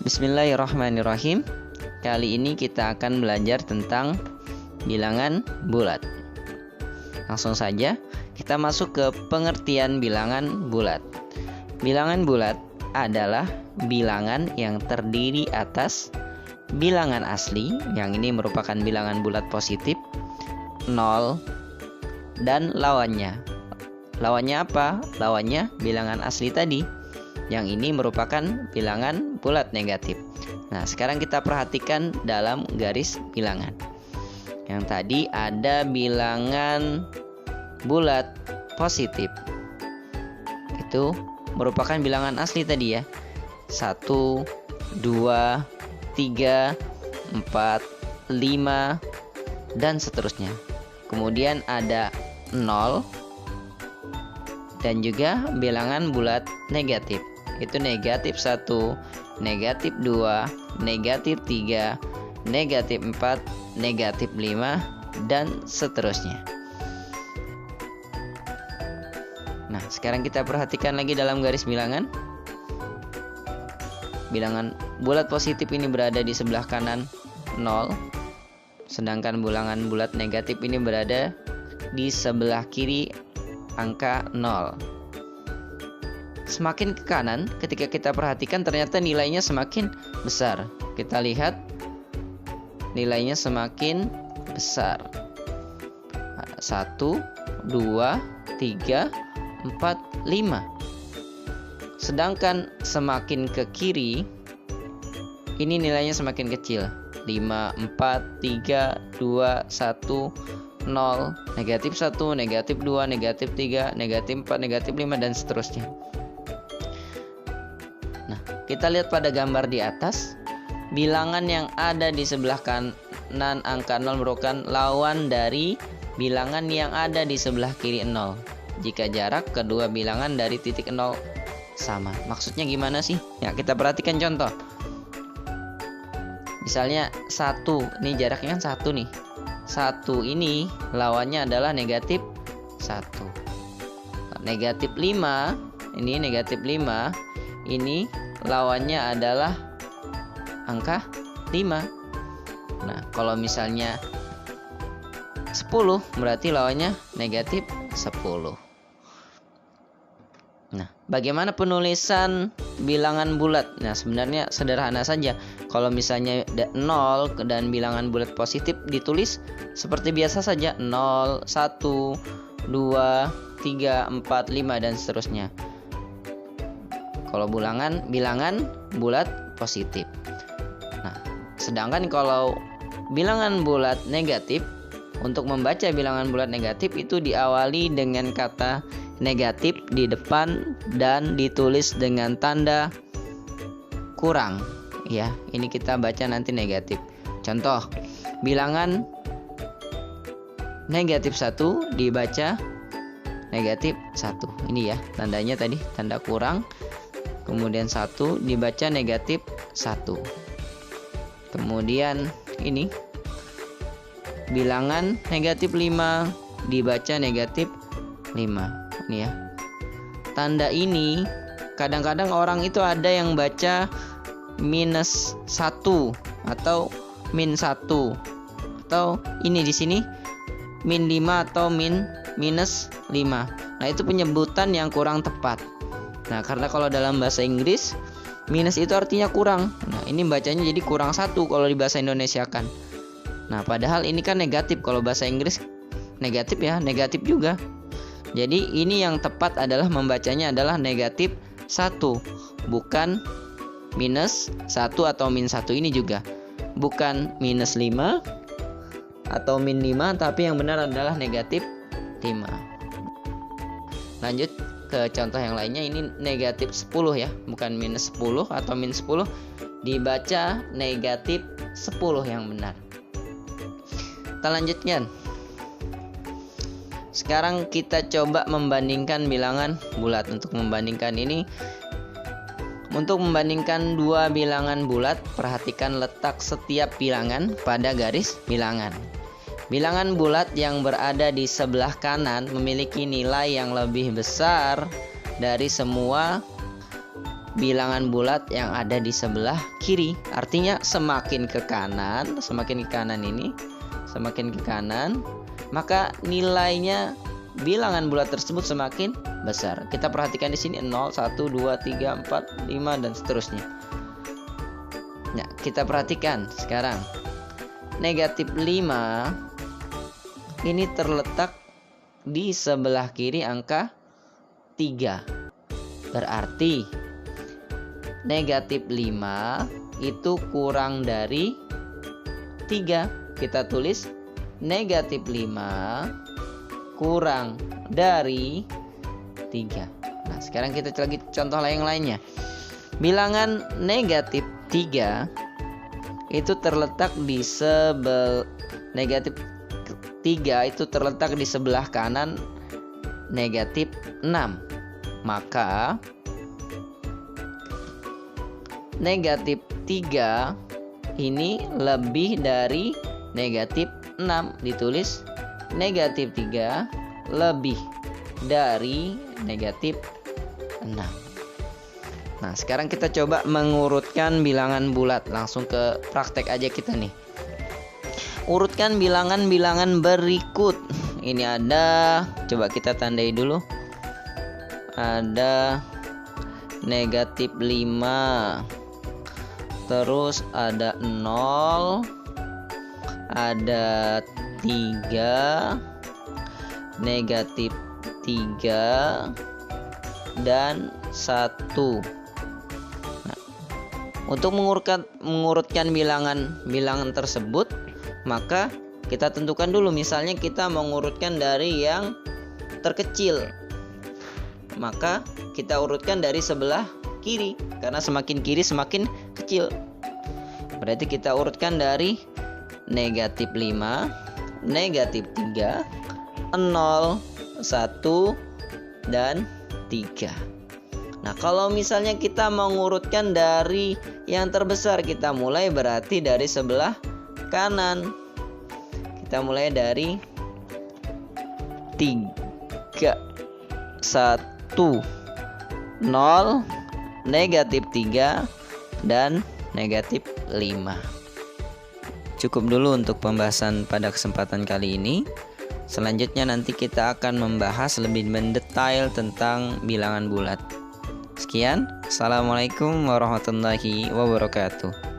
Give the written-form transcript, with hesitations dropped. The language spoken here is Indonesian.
Bismillahirrahmanirrahim. Kali ini kita akan belajar tentang bilangan bulat. Langsung saja kita masuk ke pengertian bilangan bulat. Bilangan bulat adalah bilangan yang terdiri atas bilangan asli, yang ini merupakan bilangan bulat positif, 0, dan lawannya. Lawannya apa? Lawannya bilangan asli tadi, yang ini merupakan bilangan bulat negatif. Nah, sekarang kita perhatikan dalam garis bilangan. Yang tadi ada bilangan bulat positif. Itu merupakan bilangan asli tadi ya. 1, 2, 3, 4, 5, dan seterusnya. Kemudian ada 0 dan juga bilangan bulat negatif. Itu negatif 1, negatif 2, negatif 3, negatif 4, negatif 5, dan seterusnya. Nah, sekarang kita perhatikan lagi dalam garis bilangan. Bilangan bulat positif ini berada di sebelah kanan 0, sedangkan bilangan bulat negatif ini berada di sebelah kiri angka 0. Semakin ke kanan, ketika kita perhatikan ternyata nilainya semakin besar. Kita lihat nilainya semakin besar. 1, 2, 3, 4, 5. Sedangkan semakin ke kiri, ini nilainya semakin kecil. 5, 4, 3, 2, 1, 0, negatif 1, negatif 2, negatif 3, negatif 4, negatif 5, dan seterusnya. Nah, kita lihat pada gambar di atas, bilangan yang ada di sebelah kanan angka 0 merupakan lawan dari bilangan yang ada di sebelah kiri 0 jika jarak kedua bilangan dari titik 0 sama. Maksudnya gimana sih? Ya, kita perhatikan contoh. Misalnya 1, ini jaraknya kan 1 nih. 1 ini lawannya adalah negatif 1. Negatif 5, ini negatif 5, ini lawannya adalah angka 5. Nah, kalau misalnya 10 berarti lawannya negatif 10. Nah, bagaimana penulisan bilangan bulat? Nah, sebenarnya sederhana saja. Kalau misalnya 0 dan bilangan bulat positif ditulis seperti biasa saja, 0, 1, 2, 3, 4, 5, dan seterusnya. Kalau bilangan bulat positif. Nah, sedangkan kalau bilangan bulat negatif, untuk membaca bilangan bulat negatif itu diawali dengan kata negatif di depan dan ditulis dengan tanda kurang. Ya, ini kita baca nanti negatif. Contoh, bilangan negatif 1 dibaca negatif 1. Ini ya, tandanya tadi tanda kurang. Kemudian 1 dibaca negatif 1. Kemudian ini bilangan negatif 5 dibaca negatif 5. Ini ya. Tanda ini kadang-kadang orang itu ada yang baca minus 1 atau min 1, atau ini di sini min 5 atau minus 5. Nah, itu penyebutan yang kurang tepat. Nah, karena kalau dalam bahasa Inggris minus itu artinya kurang. Nah, ini bacanya jadi kurang 1 kalau di bahasa Indonesia kan. Nah, padahal ini kan negatif. Kalau bahasa Inggris negatif ya, negatif juga. Jadi ini yang tepat adalah membacanya adalah negatif 1, bukan minus 1 atau min 1 ini juga. Bukan minus 5 atau min 5, tapi yang benar adalah negatif 5. Lanjut ke contoh yang lainnya, ini negatif 10 ya, bukan minus 10 atau min 10, dibaca negatif 10 yang benar. Kita lanjutkan. Sekarang kita coba membandingkan bilangan bulat. Untuk membandingkan dua bilangan bulat, perhatikan letak setiap bilangan pada garis bilangan. Bilangan bulat yang berada di sebelah kanan memiliki nilai yang lebih besar dari semua bilangan bulat yang ada di sebelah kiri. Artinya semakin ke kanan maka nilainya bilangan bulat tersebut semakin besar. Kita perhatikan di sini 0, 1, 2, 3, 4, 5 dan seterusnya. Nah, kita perhatikan sekarang. Negatif 5 ini terletak di sebelah kiri angka 3. Berarti negatif 5 itu kurang dari 3. Kita tulis negatif 5 kurang dari 3. Nah, sekarang kita lagi contoh lainnya. Bilangan negatif 3 itu terletak di negatif 3 itu terletak di sebelah kanan negatif 6. Maka negatif 3 ini lebih dari negatif 6. Ditulis negatif 3 lebih dari negatif 6. Nah, sekarang kita coba mengurutkan bilangan bulat. Langsung ke praktek aja kita nih. Urutkan bilangan-bilangan berikut. Ini ada, coba kita tandai dulu. Ada negatif 5. Terus ada 0. Ada 3. Negatif 3 dan 1. Nah, untuk mengurutkan bilangan tersebut, maka kita tentukan dulu, misalnya kita mengurutkan dari yang terkecil, maka kita urutkan dari sebelah kiri, karena semakin kiri semakin kecil. Berarti kita urutkan dari negatif 5, negatif 3, 0, 1, dan 3. Nah, kalau misalnya kita mengurutkan dari yang terbesar, kita mulai berarti dari sebelah kanan. Kita mulai dari 3, 1, 0, negatif 3, dan negatif 5. Cukup dulu untuk pembahasan pada kesempatan kali ini. Selanjutnya nanti kita akan membahas lebih mendetail tentang bilangan bulat. Sekian, assalamualaikum warahmatullahi wabarakatuh.